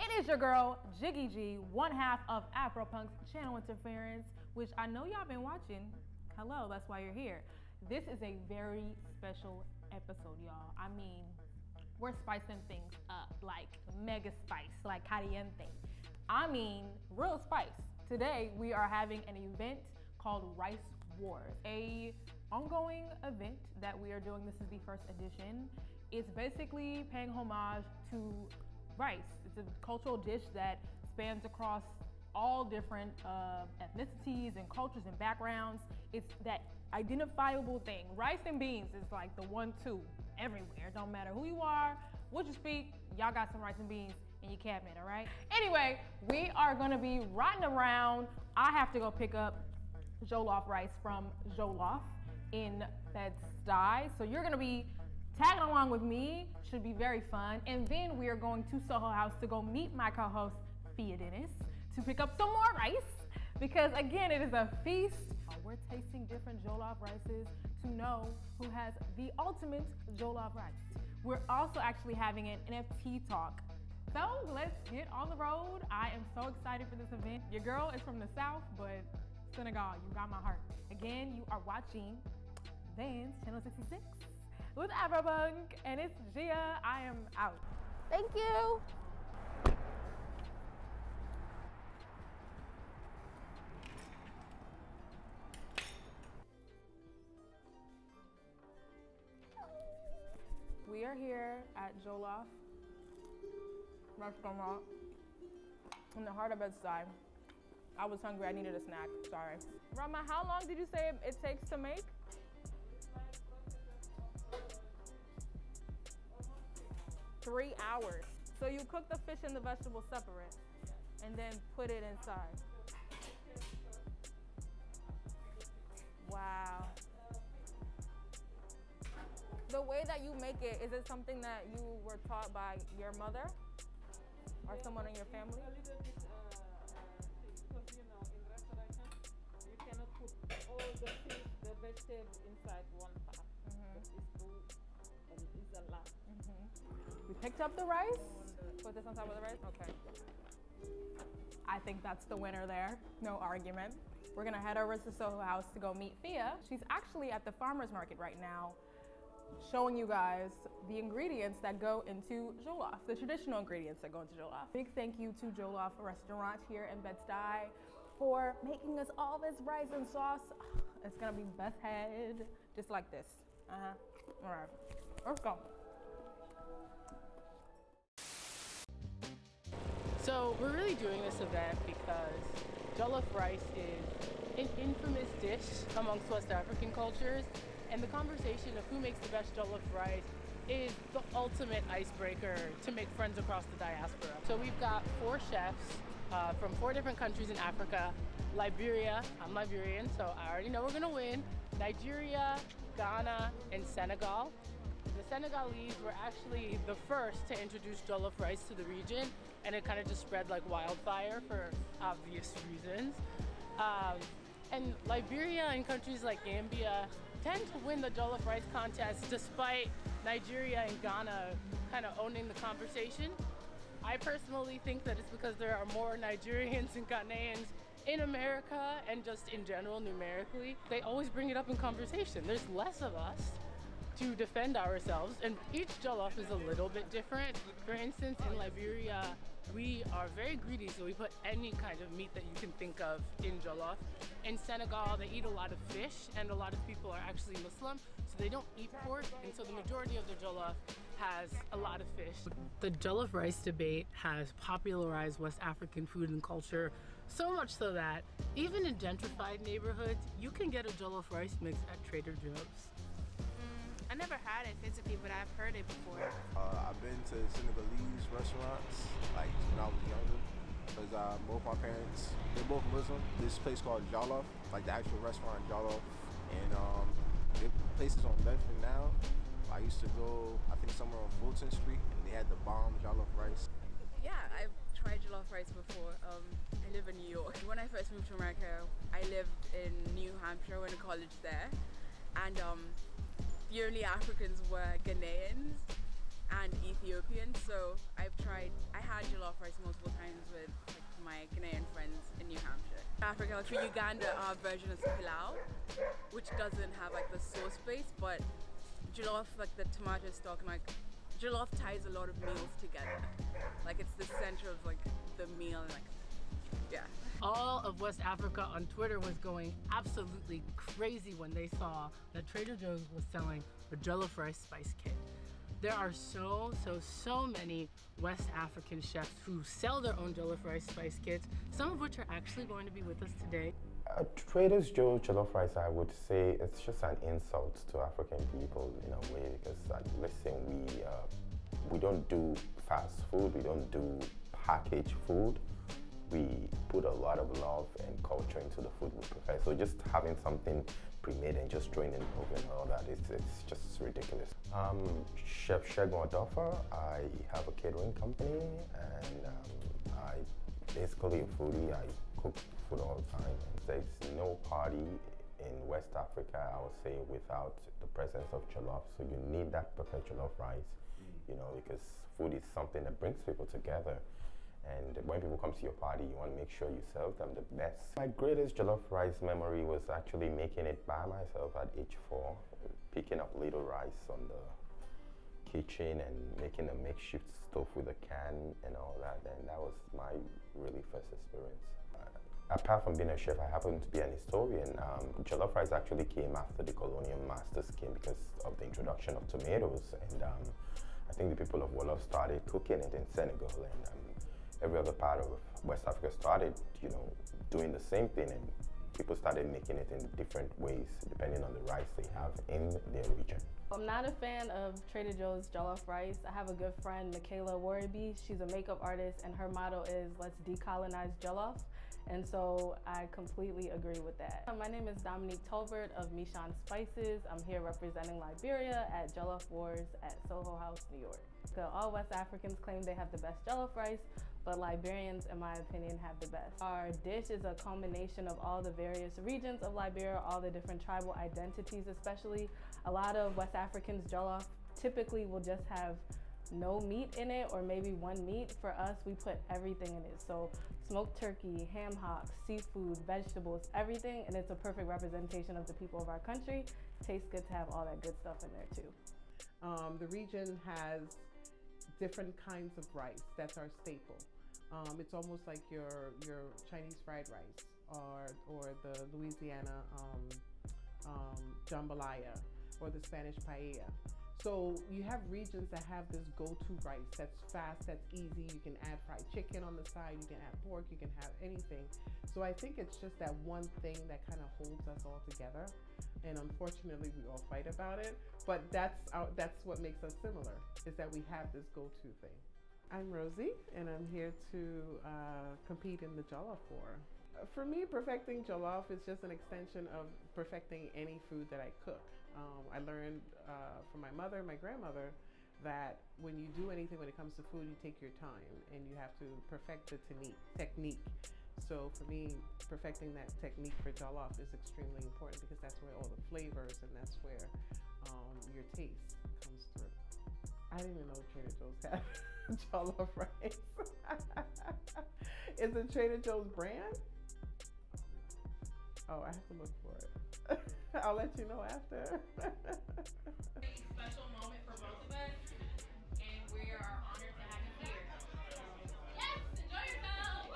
It is your girl, Jiggy G, one half of Afropunk's Channel Interference, which I know y'all been watching. Hello, that's why you're here. This is a very special episode, y'all. I mean, we're spicing things up, like mega spice, like caliente. I mean, real spice. Today, we are having an event called Rice Wars, a ongoing event that we are doing. This is the first edition. It's basically paying homage to rice. It's a cultural dish that spans across all different ethnicities and cultures and backgrounds. It's that identifiable thing. Rice and beans is like the 1-2 everywhere. Don't matter who you are, what you speak, y'all got some rice and beans in your cabinet, all right? Anyway, we are gonna be riding around. I have to go pick up Jollof Rice from Jollof in Bed-Stuy. So you're gonna be tagging along with me, should be very fun. And then we are going to Soho House to go meet my co-host, Phia to pick up some more rice, because again, it is a feast. We're tasting different Jollof rices to know who has the ultimate Jollof rice. We're also actually having an NFT talk. So let's get on the road. I am so excited for this event. Your girl is from the South, but Senegal, you got my heart. Again, you are watching Vans Channel 66 with Afropunk, and it's Gia. I am out. Thank you. We are here at Jollof Restaurant in the heart of Bed-Stuy. I was hungry, I needed a snack, sorry. Rama, how long did you say it takes to make? 3 hours. So you cook the fish and the vegetables separate and then put it inside. Wow. The way that you make it, is it something that you were taught by your mother or someone in your family? A little bit, because you know, in restaurant, you cannot put all the fish, the vegetable inside one pot. But it's good. And it's a lot. We picked up the rice. Put this on top of the rice? Okay. I think that's the winner there. No argument. We're gonna head over to Soho House to go meet Phia. She's actually at the farmer's market right now, showing you guys the ingredients that go into Jollof, the traditional ingredients that go into Jollof. Big thank you to Jollof Restaurant here in Bed-Stuy for making us all this rice and sauce. It's gonna be best head, just like this. All right, let's go. So we're really doing this event because jollof rice is an infamous dish amongst West African cultures, and the conversation of who makes the best jollof rice is the ultimate icebreaker to make friends across the diaspora. So we've got 4 chefs from 4 different countries in Africa. Liberia, I'm Liberian, so I already know we're gonna win. Nigeria, Ghana, and Senegal. The Senegalese were actually the first to introduce jollof rice to the region, and it kind of just spread like wildfire for obvious reasons. And Liberia and countries like Gambia tend to win the jollof rice contest despite Nigeria and Ghana kind of owning the conversation. I personally think that it's because there are more Nigerians and Ghanaians in America, and just in general numerically. They always bring it up in conversation. There's less of us to defend ourselves, and each jollof is a little bit different. For instance, in Liberia, we are very greedy, so we put any kind of meat that you can think of in jollof. In Senegal, they eat a lot of fish, and a lot of people are actually Muslim, so they don't eat pork, and so the majority of their jollof has a lot of fish. The jollof rice debate has popularized West African food and culture, so much so that even in gentrified neighborhoods, you can get a jollof rice mix at Trader Joe's. I never had it physically, but I've heard it before. I've been to Senegalese restaurants like when I was younger, because both my parents, they're both Muslim. This place called Jollof, like the actual restaurant Jollof, and the place is on Bedford now. I used to go, I think somewhere on Fulton Street, and they had the bomb jollof rice. Yeah, I've tried jollof rice before. I live in New York. When I first moved to America, I lived in New Hampshire, went to college there, and the only Africans were Ghanaians and Ethiopians, so I've I had jollof rice multiple times with like my Ghanaian friends in New Hampshire. Africa, like for Uganda, our version is pilau, which doesn't have like the sauce base, but jollof, like the tomato stock, and like jollof ties a lot of meals together. Like it's the center of like the meal, and like, yeah. All of West Africa on Twitter was going absolutely crazy when they saw that Trader Joe's was selling a jollof rice spice kit. There are so many West African chefs who sell their own jollof rice spice kits, some of which are actually going to be with us today. Trader Joe's jollof rice, I would say, it's just an insult to African people in a way, because listen, we don't do fast food, we don't do packaged food. We put a lot of love and culture into the food we prepare. So just having something pre-made and just throwing in the oven and all that, it's just ridiculous. Chef Shegun Odofa, I have a catering company, and I basically a foodie. I cook food all the time. There's no party in West Africa, I would say, without the presence of jollof. So you need that perfect jollof rice, you know, because food is something that brings people together. And when people come to your party, you want to make sure you serve them the best. My greatest jollof rice memory was actually making it by myself at age 4, picking up little rice on the kitchen and making a makeshift stove with a can and all that. And that was my really first experience. Apart from being a chef, I happen to be an historian. Jollof rice actually came after the colonial masters came because of the introduction of tomatoes. And I think the people of Wolof started cooking it in Senegal, and every other part of West Africa started, you know, doing the same thing, and people started making it in different ways depending on the rice they have in their region. I'm not a fan of Trader Joe's jollof rice. I have a good friend, Michaela Warraby. She's a makeup artist, and her motto is "Let's decolonize jollof." And so I completely agree with that. My name is Dominique Tolbert of Michon Spices. I'm here representing Liberia at Jollof Wars at Soho House, New York. All West Africans claim they have the best jollof rice, but Liberians, in my opinion, have the best. Our dish is a combination of all the various regions of Liberia, all the different tribal identities especially. A lot of West Africans' jollof typically will just have no meat in it, or maybe one meat. For us, we put everything in it. So smoked turkey, ham hocks, seafood, vegetables, everything, and it's a perfect representation of the people of our country. Tastes good to have all that good stuff in there too. The region has different kinds of rice. That's our staple. It's almost like your Chinese fried rice, or the Louisiana jambalaya, or the Spanish paella. So you have regions that have this go-to rice that's fast, that's easy. You can add fried chicken on the side, you can add pork, you can have anything. So I think it's just that one thing that kind of holds us all together. And unfortunately, we all fight about it. But that's what makes us similar, is that we have this go-to thing. I'm Rosie, and I'm here to compete in the Jollof War. For me, perfecting jollof is just an extension of perfecting any food that I cook. I learned from my mother, my grandmother, that when you do anything when it comes to food, you take your time and you have to perfect the technique. So for me, perfecting that technique for jollof is extremely important, because that's where all the flavors and that's where your taste comes through. I didn't even know Trader Joe's had jollof rice. Is it Trader Joe's brand? Oh, I have to look for it. I'll let you know after. Special moment for both of us, and we are honored to have you here. Yes, enjoy yourself!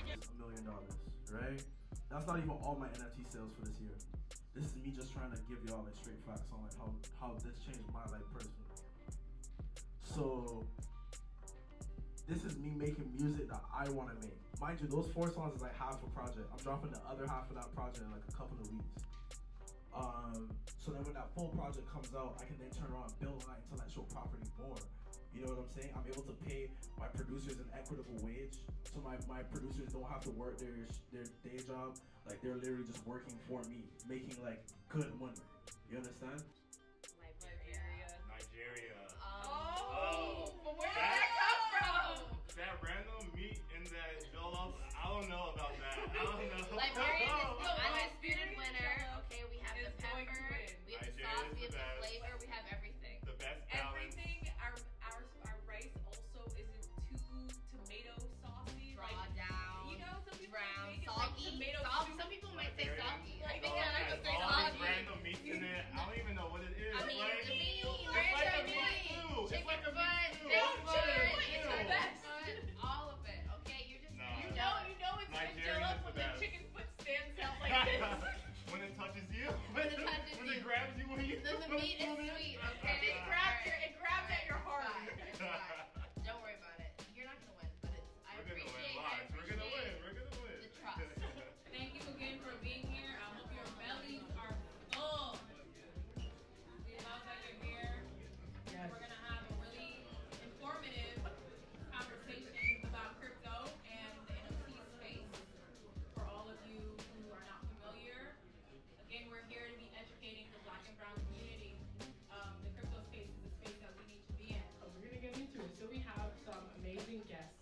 $1 million, right? That's not even all my NFT sales for this year. This is me just trying to give y'all like straight facts on like how this changed my life personally. So this is me making music that I want to make. Mind you, those 4 songs is like half a project. I'm dropping the other half of that project in like a couple of weeks. So then when that full project comes out, I can then turn around and build on that intellectual property more. You know what I'm saying? I'm able to pay my producers an equitable wage, so my producers don't have to work their day job. Like they're literally just working for me, making like good money. You understand? Nigeria. But where did that come from? That random meat in that jollof, I don't know about that. I don't know. Liberian is the undisputed winner. Okay, we have the pepper, we have the sauce, we have the flavor, we have everything. amazing guests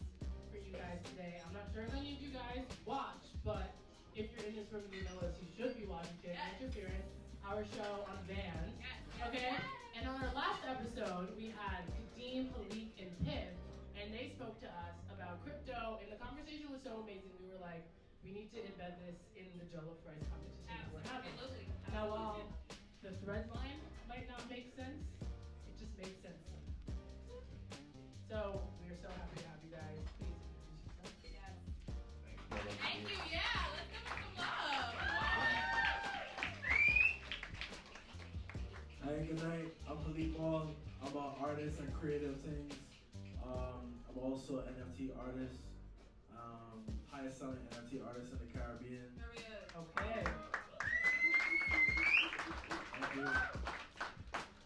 for you guys today. I'm not sure if any of you guys watch, but if you're in this room and you know us, you should be watching Interference, our show on bands. Okay? And on our last episode, we had Kadeem, Halik, and Piv, and they spoke to us about crypto, and the conversation was so amazing. We were like, we need to embed this in the Jollof Rice competition that we're having. Now, while the thread line might not make sense, it just makes sense. So, we are so happy to have you guys. Please introduce yourself. Thank you, yeah, let's give them some love. Hey, good night. I'm Halik Wall. I'm an artist and creative things. I'm also an NFT artist. Highest selling NFT artist in the Caribbean. Okay. Thank you.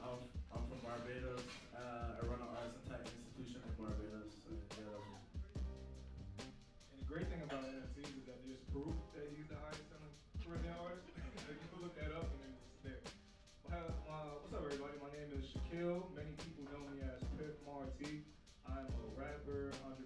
I'm from Barbados. I run an arts and tech institution in Barbados. And the great thing about NFTs is that there's proof that he's the highest selling Caribbean artist. You can look that up and then it's there. What's up, everybody? My name is Shaquille. Many people know me as Pip Marty. I'm a rapper, entrepreneur,